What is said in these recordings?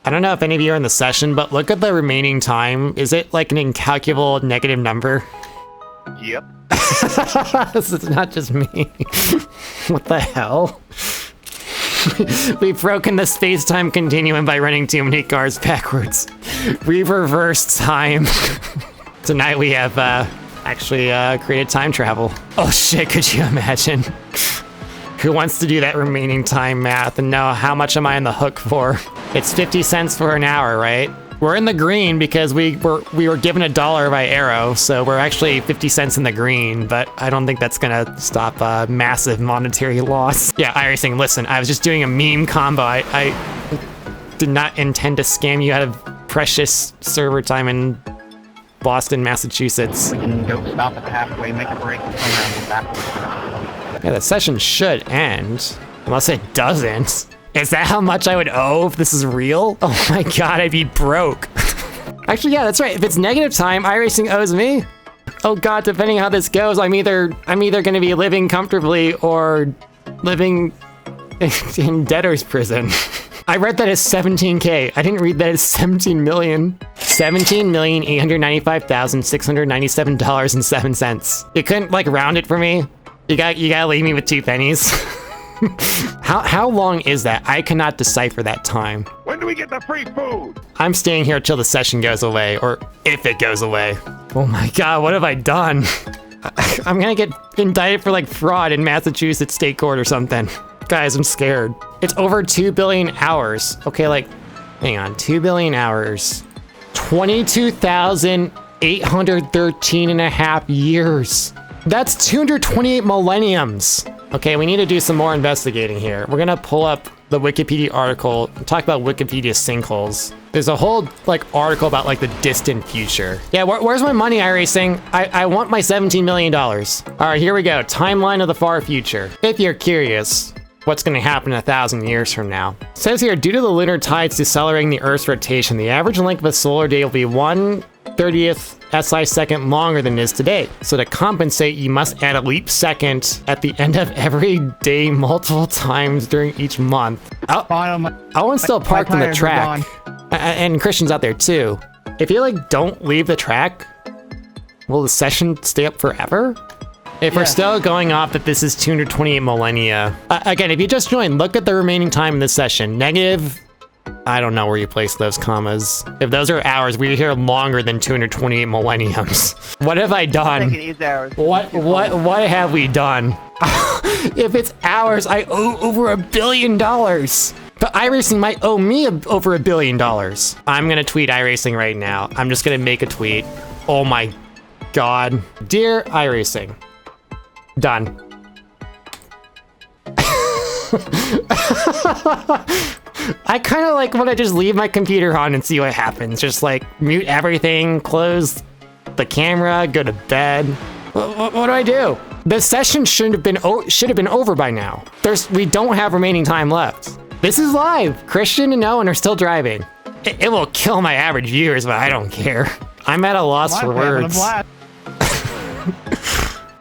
I don't know if any of you are in the session, but look at the remaining time. Is it like an incalculable negative number? Yep. This is not just me. What the hell? We've broken the space-time continuum by running too many cars backwards. We've reversed time. Tonight we have actually created time travel. Oh shit, could you imagine? Who wants to do that remaining time math and know how much am I on the hook for? It's 50 cents for an hour, right? We're in the green because we were given $1 by Arrow, so we're actually 50 cents in the green, but I don't think that's gonna stop a massive monetary loss. Yeah, iRacing, listen, I was just doing a meme combo. I did not intend to scam you out of precious server time in Boston, Massachusetts. We can go stop at halfway, make a break, and come around and back. Yeah, the session should end, unless it doesn't. Is that how much I would owe if this is real? Oh my god, I'd be broke. Actually, yeah, that's right. If it's negative time, iRacing owes me. Oh god, depending on how this goes, I'm either gonna be living comfortably or living in debtor's prison. I read that as 17K. I didn't read that as 17 million. $17,895,697.07. You couldn't like round it for me? You gotta leave me with 2 pennies. How long is that? I cannot decipher that time. When do we get the free food? I'm staying here till the session goes away, or if it goes away. Oh my god, what have I done? I'm gonna get indicted for like fraud in Massachusetts state court or something. Guys, I'm scared. It's over 2 billion hours. Okay, like, hang on, 2 billion hours. 22,813 and a half years. That's 228 millenniums. Okay, we need to do some more investigating here. We're gonna pull up the Wikipedia article and talk about Wikipedia sinkholes. There's a whole like article about like the distant future. Yeah, where's my money, iRacing? I want my $17 million. All right, here we go. Timeline of the far future. If you're curious, what's going to happen 1,000 years from now. It says here, due to the lunar tides decelerating the Earth's rotation, the average length of a solar day will be 1/30th SI second longer than it is today. So to compensate, you must add a leap second at the end of every day multiple times during each month. Owen's still parked on the track. And Christian's out there too. If you like don't leave the track, will the session stay up forever? If we're still going off that this is 228 millennia. Again, if you just joined, look at the remaining time in this session. Negative, I don't know where you place those commas. If those are hours, we're here longer than 228 millenniums. What have I done? What have we done? If it's hours, I owe over $1 billion. But iRacing might owe me over $1 billion. I'm gonna tweet iRacing right now. I'm just gonna make a tweet. Oh my God. Dear iRacing. Done. I kind of like when I just leave my computer on and see what happens. Just like mute everything, close the camera, go to bed. What do I do? The session should have been over by now. We don't have remaining time left. This is live. Christian and Owen are still driving. It will kill my average viewers, but I don't care. I'm at a loss for words.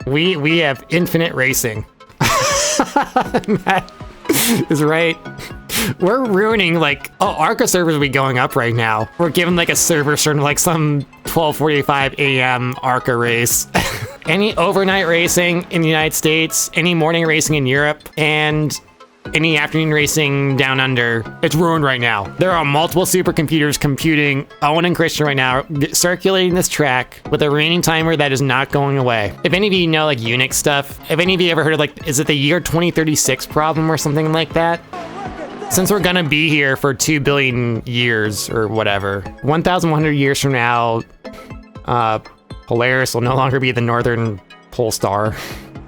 We have infinite racing. Matt is right. We're ruining like, ARCA servers will be going up right now. We're giving like a server starting like some 12:45 a.m. ARCA race. Any overnight racing in the United States, any morning racing in Europe, and any afternoon racing down under, it's ruined right now. There are multiple supercomputers computing Owen and Christian right now, circulating this track with a reigning timer that is not going away. If any of you know like Unix stuff, if any of you ever heard of like, is it the year 2036 problem or something like that? Since we're gonna be here for 2 billion years or whatever, 1,100 years from now, Polaris will no longer be the northern pole star.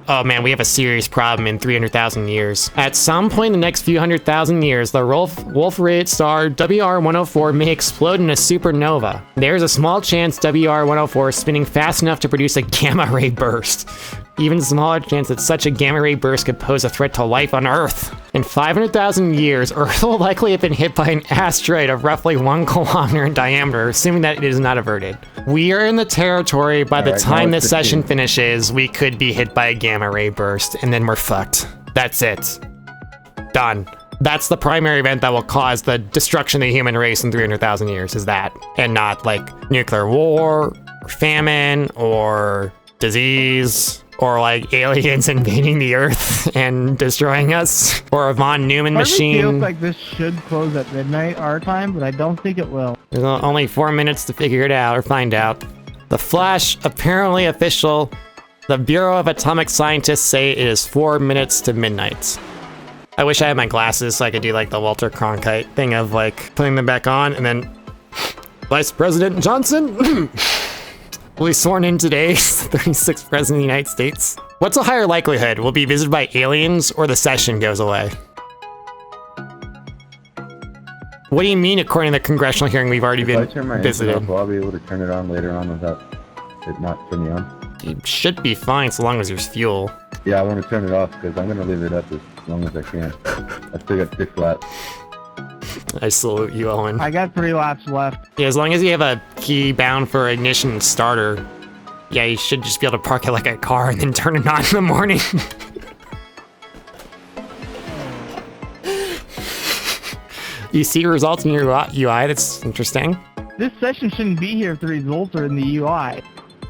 Oh man, we have a serious problem in 300,000 years. At some point in the next few 100,000 years, the Wolf-Rayet star WR104 may explode in a supernova. There's a small chance WR104 is spinning fast enough to produce a gamma-ray burst. Even smaller chance that such a gamma-ray burst could pose a threat to life on Earth. In 500,000 years, Earth will likely have been hit by an asteroid of roughly 1 kilometer in diameter, assuming that it is not averted. We are in the territory by the time this session finishes, we could be hit by a gamma-ray burst, and then we're fucked. That's it. Done. That's the primary event that will cause the destruction of the human race in 300,000 years, is that. And not like nuclear war, or famine, or disease, or like aliens invading the Earth and destroying us, or a von Neumann machine. It feels like this should close at midnight our time, but I don't think it will. There's only 4 minutes to figure it out or find out. The Flash, apparently official. The Bureau of Atomic Scientists say it is 4 minutes to midnight. I wish I had my glasses so I could do like the Walter Cronkite thing of like putting them back on and then Vice President Johnson will be sworn in today, 36th President of the United States. What's a higher likelihood? Will be visited by aliens or the session goes away? What do you mean according to the congressional hearing we've already been visited? Off, I'll be able to turn it on later on without it not turning on. You should be fine so long as there's fuel. Yeah, I want to turn it off because I'm going to leave it up as long as I can. I still got 6 laps. I salute you, Owen. I got 3 laps left. Yeah, as long as you have a key bound for ignition and starter, yeah, you should just be able to park it like a car and then turn it on in the morning. You see results in your UI? That's interesting. This session shouldn't be here if the results are in the UI.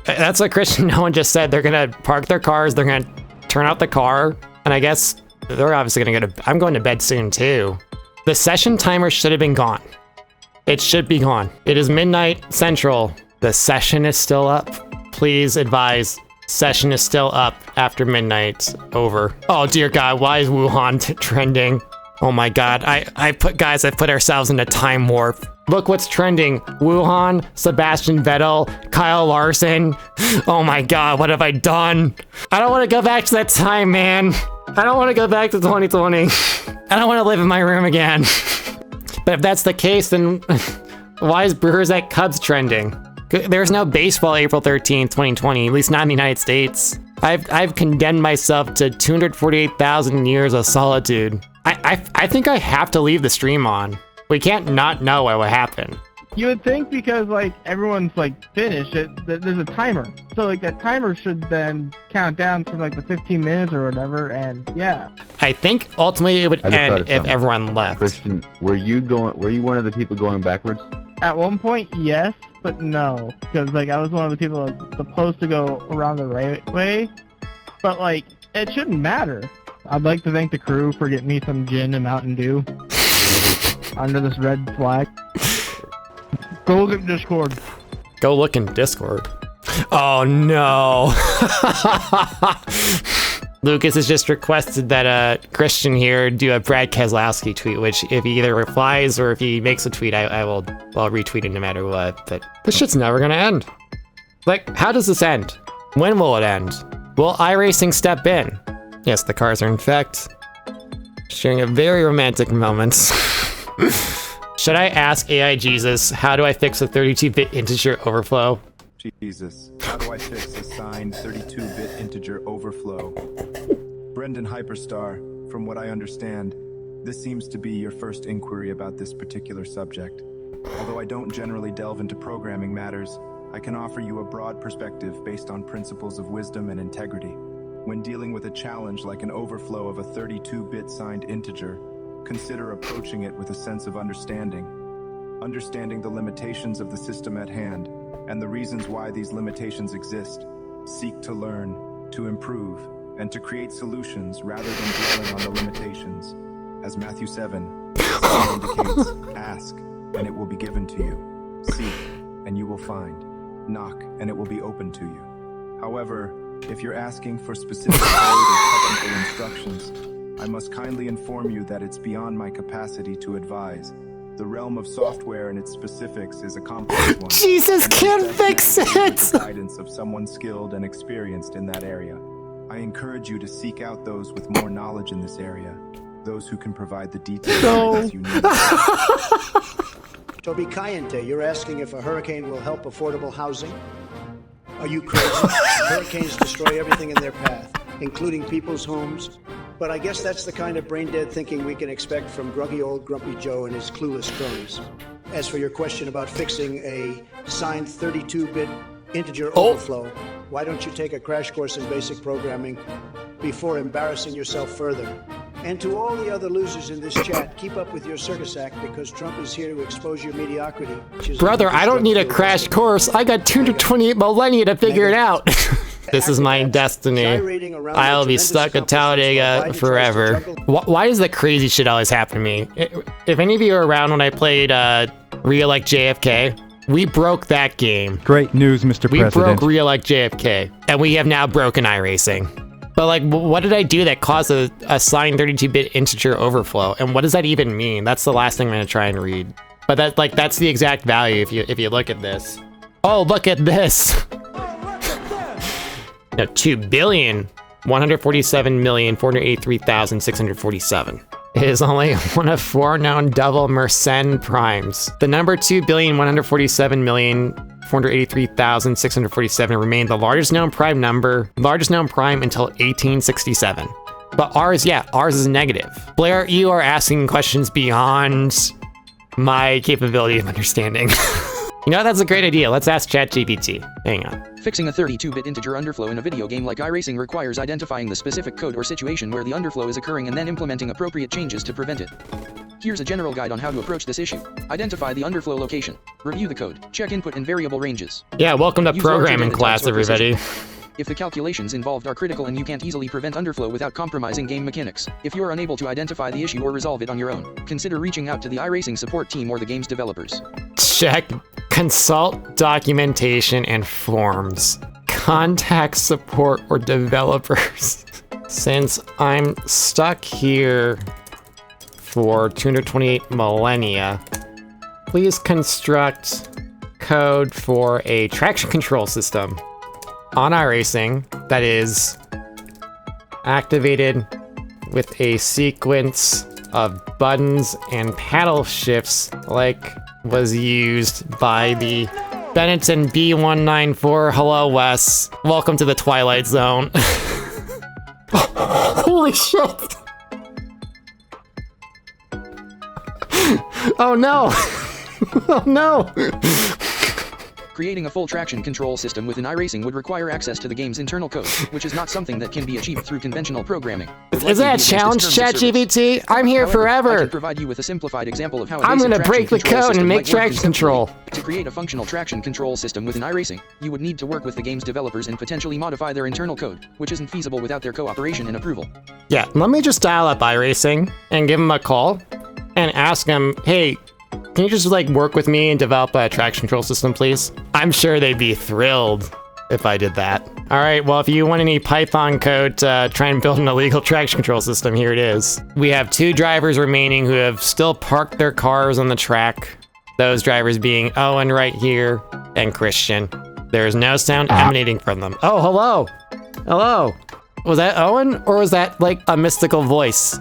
That's what Christian Nolan just said. They're gonna park their cars, they're gonna turn out the car, and I guess they're obviously gonna go to... I'm going to bed soon too. The session timer should have been gone. It should be gone. It is midnight central. The session is still up. Please advise, session is still up after midnight. Over. Oh dear God, why is Wuhan trending? Oh my God, I put ourselves in a time warp. Look what's trending. Wuhan, Sebastian Vettel, Kyle Larson. Oh my God, what have I done? I don't want to go back to that time, man. I don't want to go back to 2020. I don't want to live in my room again. But if that's the case, then why is Brewers at Cubs trending? There's no baseball April 13th, 2020, at least not in the United States. I've condemned myself to 248,000 years of solitude. I think I have to leave the stream on. We can't not know what will happen. You would think because like everyone's like finished, there's a timer. So like that timer should then count down from like the 15 minutes or whatever, and yeah. I think ultimately it would end if everyone left. Christian, were you one of the people going backwards? At one point, yes, but no, because like I was one of the people that was supposed to go around the right way, but like it shouldn't matter. I'd like to thank the crew for getting me some gin and Mountain Dew under this red flag. Go look at Discord. Go look in Discord. Oh no. Lucas has just requested that Christian here do a Brad Keselowski tweet, which if he either replies or if he makes a tweet, I'll retweet it no matter what. But this shit's never gonna end. Like, how does this end? When will it end? Will iRacing step in? Yes, the cars are in fact sharing a very romantic moment. Should I ask AI Jesus, how do I fix a 32-bit integer overflow? Jesus, how do I fix a signed 32-bit integer overflow? Brendan Hyperstar, from what I understand, this seems to be your first inquiry about this particular subject. Although I don't generally delve into programming matters, I can offer you a broad perspective based on principles of wisdom and integrity. When dealing with a challenge like an overflow of a 32-bit signed integer, consider approaching it with a sense of understanding the limitations of the system at hand, and the reasons why these limitations exist. Seek to learn, to improve, and to create solutions rather than dwelling on the limitations. As Matthew 7 indicates, ask, and it will be given to you. Seek, and you will find. Knock, and it will be open to you. However, if you're asking for specific code or technical instructions, I must kindly inform you that it's beyond my capacity to advise. The realm of software and its specifics is a complex one. Jesus can't fix it! The guidance of someone skilled and experienced in that area. I encourage you to seek out those with more knowledge in this area, those who can provide the details you need. Toby Cayente, you're asking if a hurricane will help affordable housing? Are you crazy? Hurricanes destroy everything in their path, including people's homes. But I guess that's the kind of brain-dead thinking we can expect from groggy old Grumpy Joe and his clueless cronies. As for your question about fixing a signed 32-bit integer overflow, why don't you take a crash course in basic programming before embarrassing yourself further? And to all the other losers in this chat, keep up with your circus act because Trump is here to expose your mediocrity. which is Brother, I don't need a crash course. I got 228 millennia to figure it out. This is my destiny. I'll be stuck at Talladega forever. Why does that crazy shit always happen to me? If any of you are around when I played Reelect JFK, we broke that game. Great news, Mr. We President. broke Reelect JFK, and we have now broken iRacing. But like, what did I do that caused a signed 32-bit integer overflow? And what does that even mean? That's the last thing I'm gonna try and read. But that's the exact value if you look at this. Oh, look at this. No, 2,147,483,647. It is only one of 4 known double Mersenne primes. The number 2,147,483,647 remained the largest known prime until 1867. But ours is negative. Blair, you are asking questions beyond my capability of understanding. You know, that's a great idea. Let's ask ChatGPT. Hang on. Fixing a 32-bit integer underflow in a video game like iRacing requires identifying the specific code or situation where the underflow is occurring and then implementing appropriate changes to prevent it. Here's a general guide on how to approach this issue. Identify the underflow location. Review the code. Check input and variable ranges. Yeah, welcome to Use programming larger class, data types or everybody. precision. If the calculations involved are critical and you can't easily prevent underflow without compromising game mechanics, if you're unable to identify the issue or resolve it on your own, consider reaching out to the iRacing support team or the game's developers. Check consult documentation and forms. Contact support or developers. Since I'm stuck here for 228 millennia, please construct code for a traction control system on iRacing that is activated with a sequence of buttons and paddle shifts like was used by the Benetton B194. Hello, Wes. Welcome to the Twilight Zone. Holy shit! Oh no! Oh no! Creating a full traction control system within iRacing would require access to the game's internal code, which is not something that can be achieved through conventional programming. Is that a challenge, ChatGPT? I'm here However, I forever. can provide you with a simplified example of how I'm gonna break the code and make traction control. To create a functional traction control system within iRacing, you would need to work with the game's developers and potentially modify their internal code, which isn't feasible without their cooperation and approval. Yeah, let me just dial up iRacing and give him a call and ask him, hey, can you just like work with me and develop a traction control system, please? I'm sure they'd be thrilled if I did that. All right, well, if you want any Python code to try and build an illegal traction control system, here it is. We have 2 drivers remaining who have still parked their cars on the track. Those drivers being Owen right here and Christian. There's no sound emanating from them. Oh, hello. Hello. Was that Owen or was that like a mystical voice?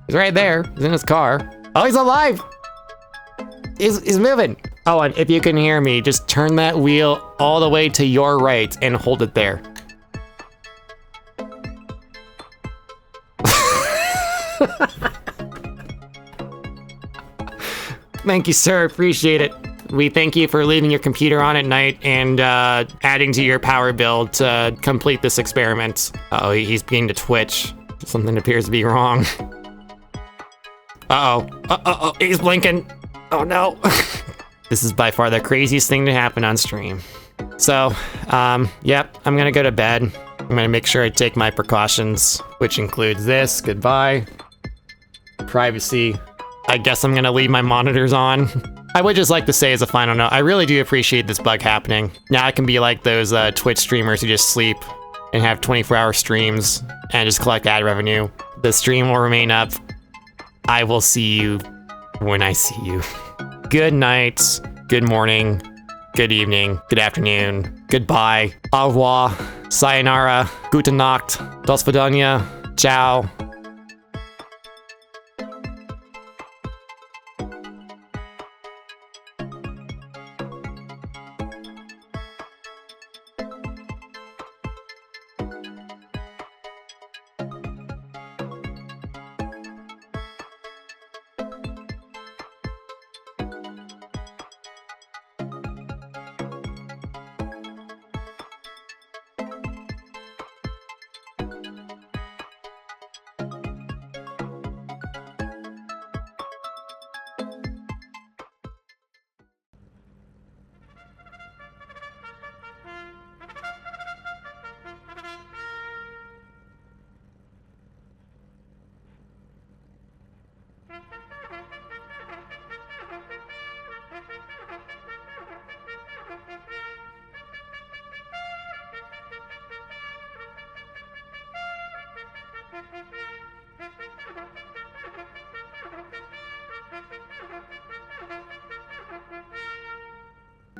He's right there. He's in his car. Oh, he's alive. He's moving. Owen, if you can hear me, just turn that wheel all the way to your right and hold it there. Thank you, sir. Appreciate it. We thank you for leaving your computer on at night and adding to your power bill to complete this experiment. Uh-oh, he's beginning to twitch. Something appears to be wrong. Uh-oh. Uh-oh, he's blinking. Oh no. This is by far the craziest thing to happen on stream. So, yep, I'm gonna go to bed. I'm gonna make sure I take my precautions, which includes this. Goodbye. Privacy. I guess I'm gonna leave my monitors on. I would just like to say as a final note, I really do appreciate this bug happening. Now I can be like those Twitch streamers who just sleep and have 24-hour streams and just collect ad revenue. The stream will remain up. I will see you when I see you. Good night, good morning, good evening, good afternoon, goodbye, au revoir, sayonara, gute Nacht, dos vidania, ciao.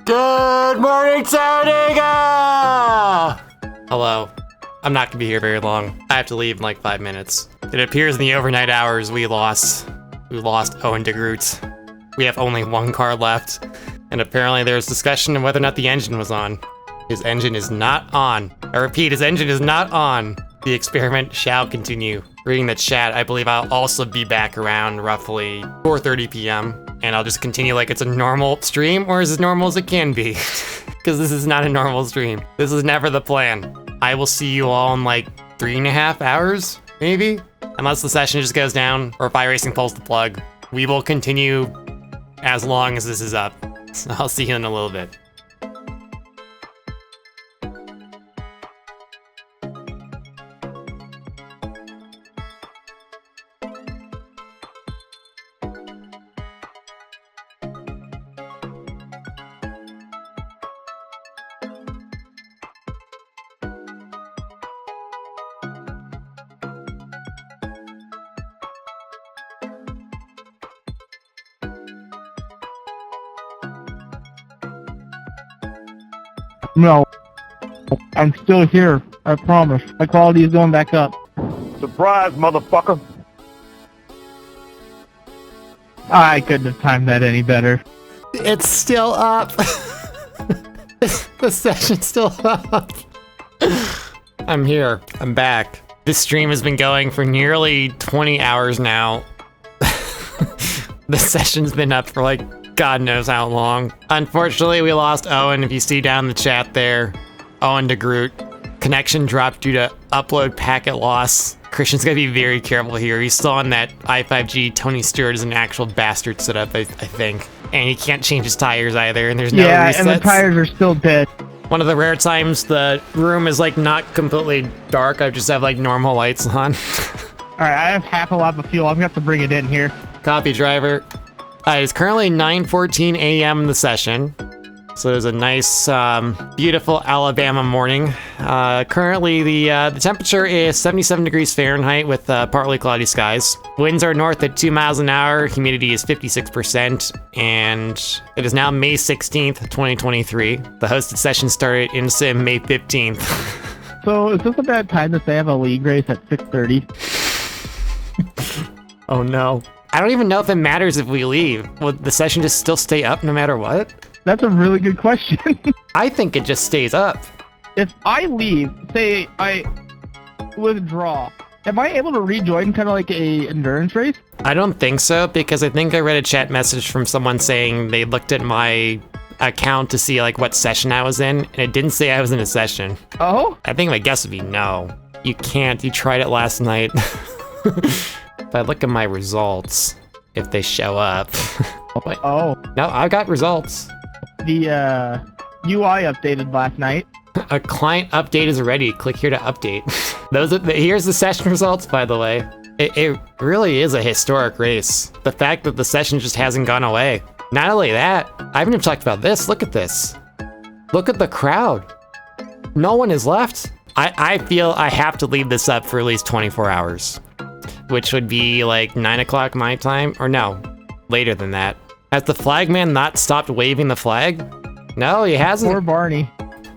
Good morning, Talladega! Hello. I'm not gonna be here very long. I have to leave in like 5 minutes. It appears in the overnight hours we lost Owen DeGroot. We have only one car left, and apparently there's discussion of whether or not the engine was on. His engine is not on. I repeat, his engine is not on. The experiment shall continue. Reading the chat, I believe I'll also be back around roughly 4:30 p.m. and I'll just continue like it's a normal stream, or as normal as it can be. Because this is not a normal stream. This is never the plan. I will see you all in like 3.5 hours, maybe? Unless the session just goes down, or if iRacing pulls the plug. We will continue as long as this is up. So I'll see you in a little bit. No. I'm still here. I promise. My quality is going back up. Surprise, motherfucker! I couldn't have timed that any better. It's still up. The session's still up. I'm here. I'm back. This stream has been going for nearly 20 hours now. The session's been up for like God knows how long. Unfortunately, we lost Owen. If you see down the chat there, Owen DeGroot. Connection dropped due to upload packet loss. Christian's gotta be very careful here. He's still on that i5G. Tony Stewart is an actual bastard setup, I think. And he can't change his tires either, and there's no resets. And the tires are still dead. One of the rare times the room is like not completely dark. I just have like normal lights on. Alright, I have half a lap of fuel. I'm gonna have to bring it in here. Copy, driver. It's currently 9:14 a.m. in the session. So there's a nice, beautiful Alabama morning. Currently, the temperature is 77 degrees Fahrenheit with partly cloudy skies. Winds are north at 2 miles an hour. Humidity is 56%. And it is now May 16th, 2023. The hosted session started in sim May 15th. So is this a bad time to say I have a league race at 6:30? Oh no. I don't even know if it matters if we leave. Will the session just still stay up no matter what? That's a really good question. I think it just stays up. If I leave, say I withdraw, am I able to rejoin kind of like a endurance race? I don't think so, because I think I read a chat message from someone saying they looked at my account to see like what session I was in, and it didn't say I was in a session. Oh? I think my guess would be no. You can't. You tried it last night. If I look at my results, if they show up. Oh. No, I got results. The UI updated last night. A client update is ready. Click here to update. Here's the session results, by the way. It really is a historic race. The fact that the session just hasn't gone away. Not only that, I haven't even talked about this. Look at this. Look at the crowd. No one is left. I feel I have to leave this up for at least 24 hours, which would be like 9 o'clock my time, or no, later than that. Has the flagman not stopped waving the flag? No, he hasn't. Poor Barney.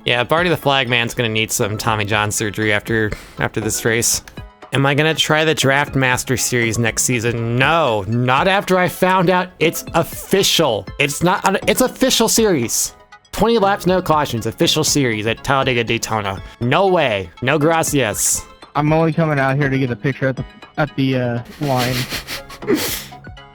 Yeah, Barney the flagman's gonna need some Tommy John surgery after this race. Am I gonna try the Draft Master Series next season? No, not after I found out it's official. It's official series. 20 laps, no cautions, official series at Talladega Daytona. No way, no gracias. I'm only coming out here to get a picture at the line.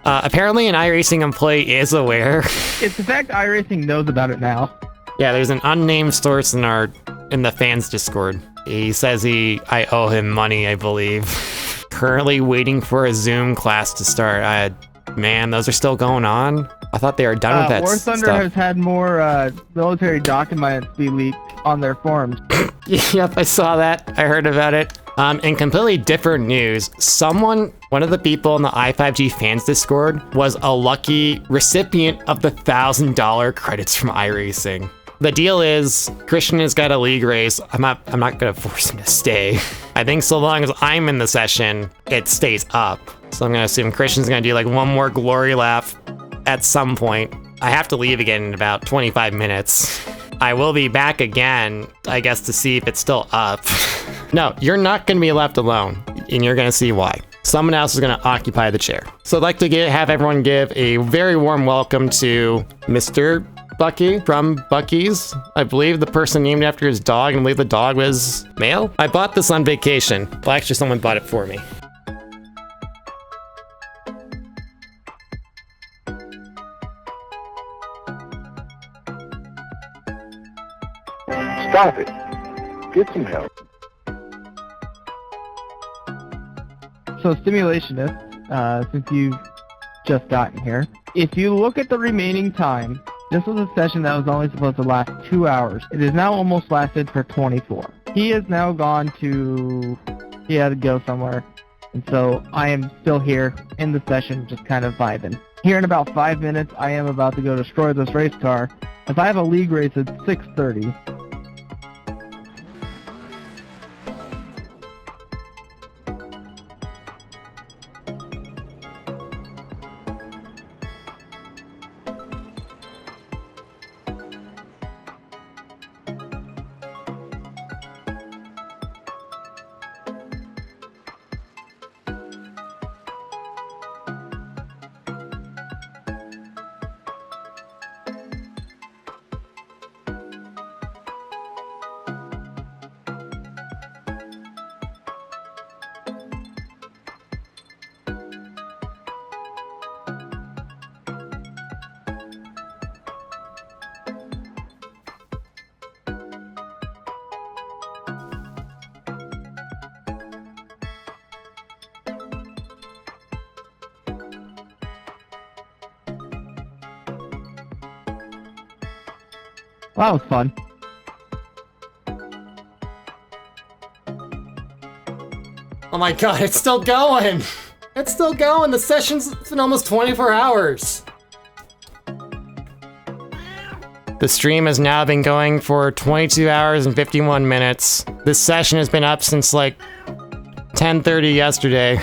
Apparently an iRacing employee is aware. It's the fact iRacing knows about it now. Yeah, there's an unnamed source in the fans Discord. He says I owe him money, I believe. Currently waiting for a Zoom class to start. Man, those are still going on? I thought they were done with that War Thunder stuff. has had more military documents be leaked on their forums. Yep, I saw that. I heard about it. In completely different news, one of the people in the i5G fans Discord was a lucky recipient of the $1,000 credits from iRacing. The deal is, Christian has got a league race. I'm not gonna force him to stay. I think so long as I'm in the session, it stays up. So I'm gonna assume Christian's gonna do like one more glory lap at some point. I have to leave again in about 25 minutes. I will be back again, I guess, to see if it's still up. No, you're not going to be left alone, and you're going to see why. Someone else is going to occupy the chair. So I'd like to have everyone give a very warm welcome to Mr. Bucky from Bucky's. I believe the person named after his dog, and I believe the dog was male. I bought this on vacation. Well, actually, someone bought it for me. Stop it. Get some help. So, Stimulationist, since you've just gotten here, if you look at the remaining time, this was a session that was only supposed to last 2 hours. It has now almost lasted for 24. He has now gone to... He had to go somewhere. And so I am still here in the session, just kind of vibing. Here in about 5 minutes, I am about to go destroy this race car. If I have a league race at 6:30... Well, that was fun. Oh my god, it's still going! It's still going! The session's been almost 24 hours! The stream has now been going for 22 hours and 51 minutes. This session has been up since like 10:30 yesterday,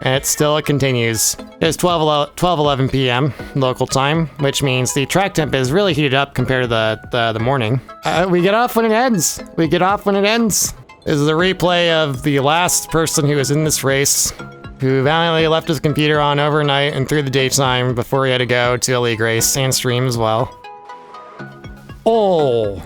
and it still continues. It's 12:11 p.m. local time, which means the track temp is really heated up compared to the morning. We get off when it ends. We get off when it ends. This is a replay of the last person who was in this race, who valiantly left his computer on overnight and through the daytime before he had to go to a league race and stream as well. Oh.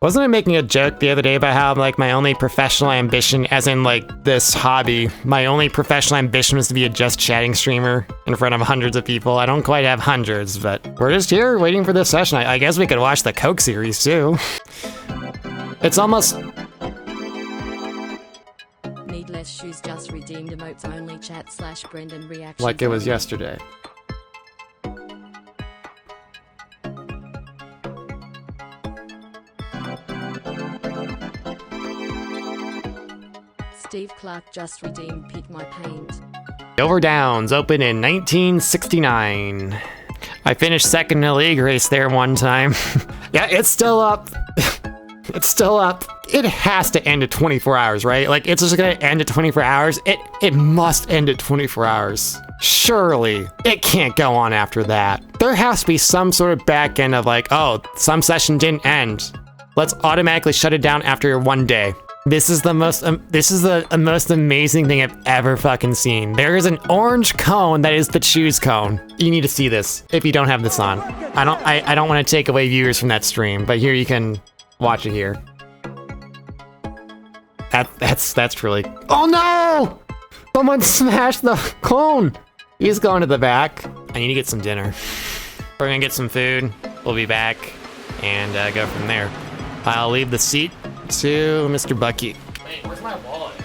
Wasn't I making a joke the other day about how, like, my only professional ambition, as in, like, this hobby, my only professional ambition was to be a just chatting streamer in front of hundreds of people? I don't quite have hundreds, but we're just here waiting for this session. I guess we could watch the Coke series, too. It's almost... Need less shoes, just redeemed emotes only chat / Brendan reaction. like it was yesterday. Steve Clark just redeemed Pick My Paint. Dover Downs opened in 1969. I finished second in a league race there one time. Yeah, it's still up. It's still up. It has to end at 24 hours, right? Like, it's just gonna end at 24 hours. It must end at 24 hours. Surely, it can't go on after that. There has to be some sort of back end of like, oh, some session didn't end. Let's automatically shut it down after 1 day. This is the most amazing thing I've ever fucking seen. There is an orange cone that is the choose cone. You need to see this if you don't have this on. I don't want to take away viewers from that stream, but here you can watch it here. That's really... Oh no! Someone smashed the cone! He's going to the back. I need to get some dinner. We're gonna get some food. We'll be back and go from there. I'll leave the seat to Mr. Bucky. Wait, where's my wallet?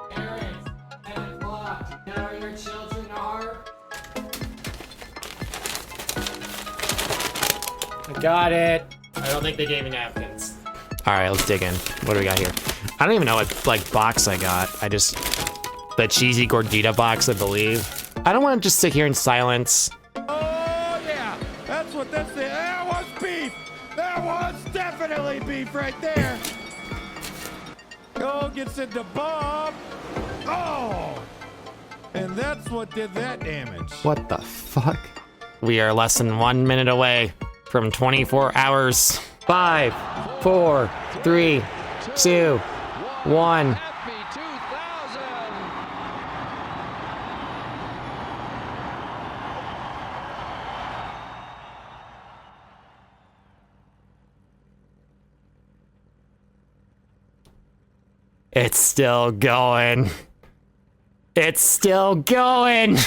Parents, 10 o'clock. Do you know where your children are? I got it. I don't think they gave me napkins. All right, let's dig in. What do we got here? I don't even know what like box I got. The cheesy gordita box, I believe. I don't want to just sit here in silence. Oh yeah, that's what this is. That was beef. That was definitely beef right there. Oh, gets into Bob. Oh, and that's what did that damage. What the fuck? We are less than 1 minute away from 24 hours. 5, 4, 3, 2, 1. It's still going. It's still going.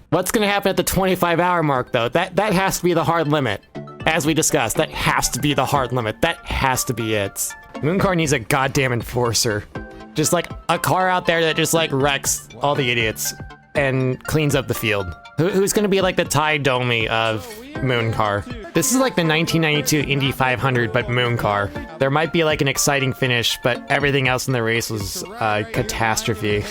What's gonna happen at the 25-hour mark, though? That has to be the hard limit. As we discussed, that has to be the hard limit. That has to be it. Mooncar needs a goddamn enforcer. Just like a car out there that just like wrecks all the idiots and cleans up the field. Who's gonna be like the Ty Domi of Mooncar? This is like the 1992 Indy 500, but Mooncar. There might be like an exciting finish, but everything else in the race was a catastrophe.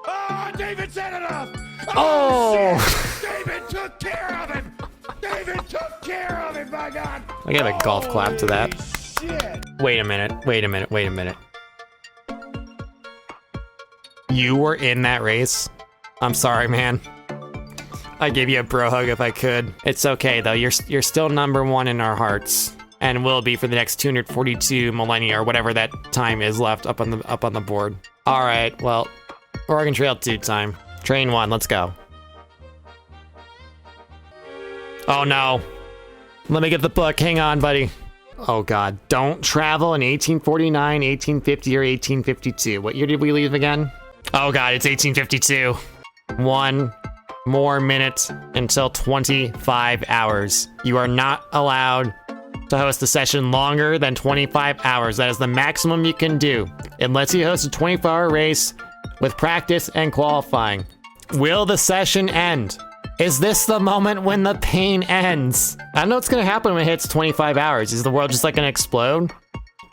Oh, David set it up. Oh! David took care of him. David took care of him, my God. I got a golf clap to that. Shit. Wait a minute. You were in that race? I'm sorry, man. I'd give you a bro hug if I could. It's okay though. You're still number one in our hearts, and will be for the next 242 millennia or whatever that time is left up on the board. All right. Well, Oregon Trail 2 time. Train 1. Let's go. Oh no. Let me get the book. Hang on, buddy. Oh God. Don't travel in 1849, 1850, or 1852. What year did we leave again? Oh God, it's 1852. 1 more minute until 25 hours. You are not allowed to host a session longer than 25 hours. That is the maximum you can do. It lets you host a 24-hour race with practice and qualifying. Will the session end? Is this the moment when the pain ends? I don't know what's gonna happen when it hits 25 hours. Is the world just like gonna explode?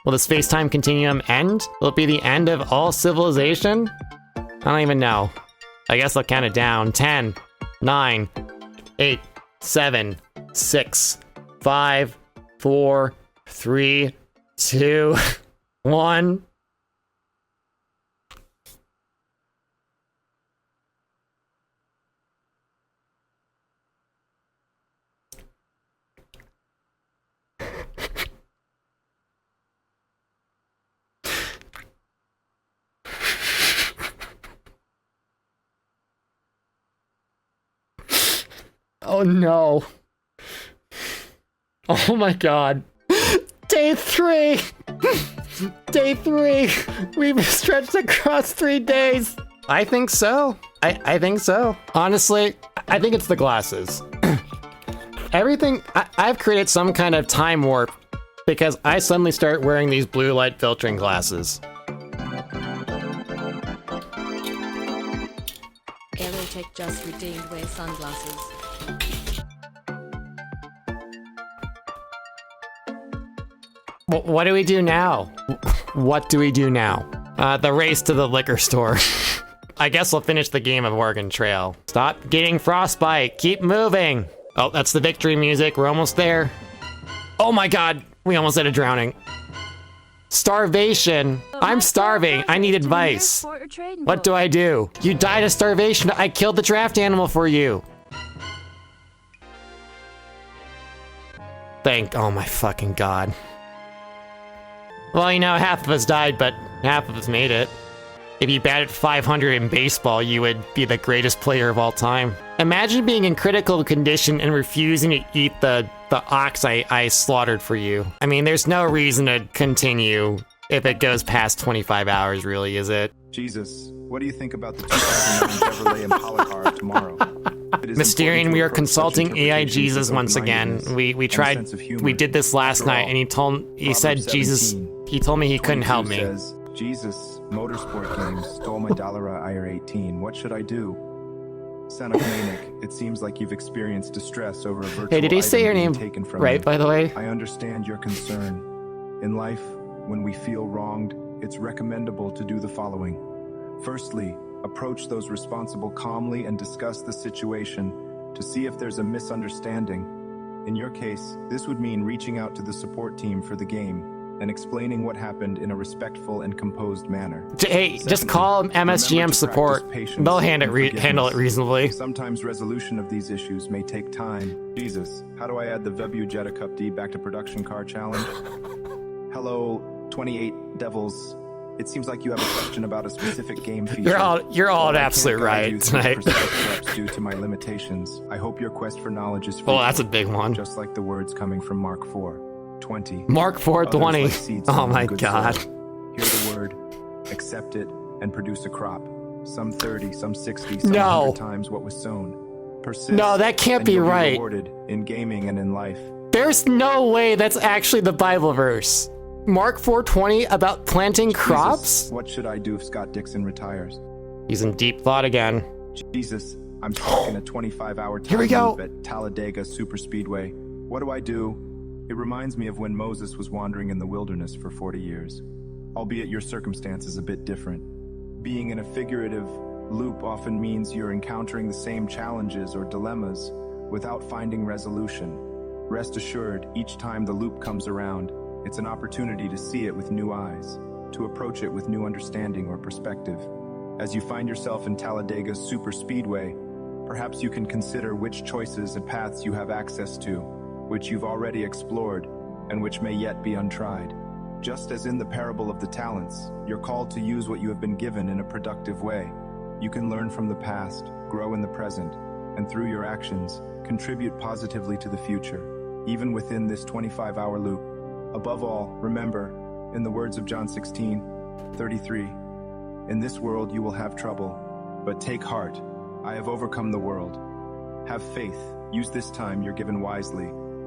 Will the space-time continuum end? Will it be the end of all civilization? I don't even know. I guess I'll count it down. 10, 9, 8, 7, 6, 5, 4, 3, 2, 1. Oh no. Oh my God. Day 3. Day 3. We've stretched across 3 days. I think so. I think so. Honestly, I think it's the glasses. Everything, I've created some kind of time warp because I suddenly start wearing these blue light filtering glasses. Aerotech just redeemed wear sunglasses. What do we do now? What do we do now? The race to the liquor store. I guess we'll finish the game of Oregon Trail. Stop getting frostbite. Keep moving. Oh, that's the victory music. We're almost there. Oh my God. We almost had a drowning. Starvation. I'm starving. I need advice. What do I do? You died of starvation. I killed the draft animal for you. Oh my fucking God. Well, you know, half of us died, but half of us made it. If you batted 500 in baseball, you would be the greatest player of all time. Imagine being in critical condition and refusing to eat the ox I slaughtered for you. I mean, there's no reason to continue if it goes past 25 hours, really, is it? Jesus, what do you think about the 2009 Chevrolet Impala car tomorrow? Mysterian, we are consulting AI Jesus once again. We tried, we did this last night, and he said Jesus, he told me he couldn't help me. Says, Jesus, motorsport games stole my Dallara IR18. What should I do? Son of Manic, it seems like you've experienced distress over a virtual Hey, did he say your name taken from right, you. by the way? I understand your concern. In life, when we feel wronged, it's recommendable to do the following. Firstly, approach those responsible calmly and discuss the situation to see if there's a misunderstanding. In your case, this would mean reaching out to the support team for the game and explaining what happened in a respectful and composed manner. Hey, just call MSGM support. They'll handle it reasonably. Sometimes resolution of these issues may take time. Jesus, how do I add the Vebu Jetta Cup D back to production car challenge? Hello, 28 Devils. It seems like you have a question about a specific game feature. You're all absolutely right tonight. Due to my limitations, I hope your quest for knowledge is free. Well, that's a big one. Just like the words coming from Mark 4:20. Mark 4:20. Like oh my god. Hear the word, accept it, and produce a crop. Some 30, some 60, some 100 times what was sown. Persist. No, that can't be right. Rewarded in gaming and in life. There's no way that's actually the Bible verse. Mark 4:20 about planting crops? What should I do if Scott Dixon retires? He's in deep thought again. Jesus, I'm stuck in a 25-hour time loop at Talladega Superspeedway. What do I do? It reminds me of when Moses was wandering in the wilderness for 40 years. Albeit your circumstance is a bit different. Being in a figurative loop often means you're encountering the same challenges or dilemmas without finding resolution. Rest assured, each time the loop comes around, it's an opportunity to see it with new eyes, to approach it with new understanding or perspective. As you find yourself in Talladega Superspeedway, perhaps you can consider which choices and paths you have access to, which you've already explored, and which may yet be untried. Just as in the parable of the talents, you're called to use what you have been given in a productive way. You can learn from the past, grow in the present, and through your actions, contribute positively to the future, even within this 25-hour loop. Above all, remember, in the words of John 16:33, in this world you will have trouble, but take heart, I have overcome the world. Have faith, use this time you're given wisely,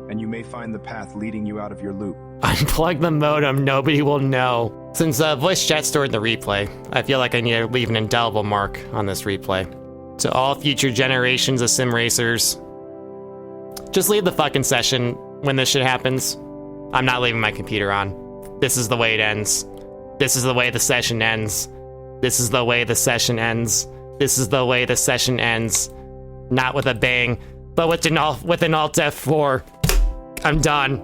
and you may find the path leading you out of your loop. Unplug the modem, nobody will know. Since voice chat stored the replay, I feel like I need to leave an indelible mark on this replay. To all future generations of sim racers, just leave the fucking session when this shit happens. I'm not leaving my computer on. This is the way it ends. This is the way the session ends. This is the way the session ends. This is the way the session ends. Not with a bang, but with an Alt F4. I'm done.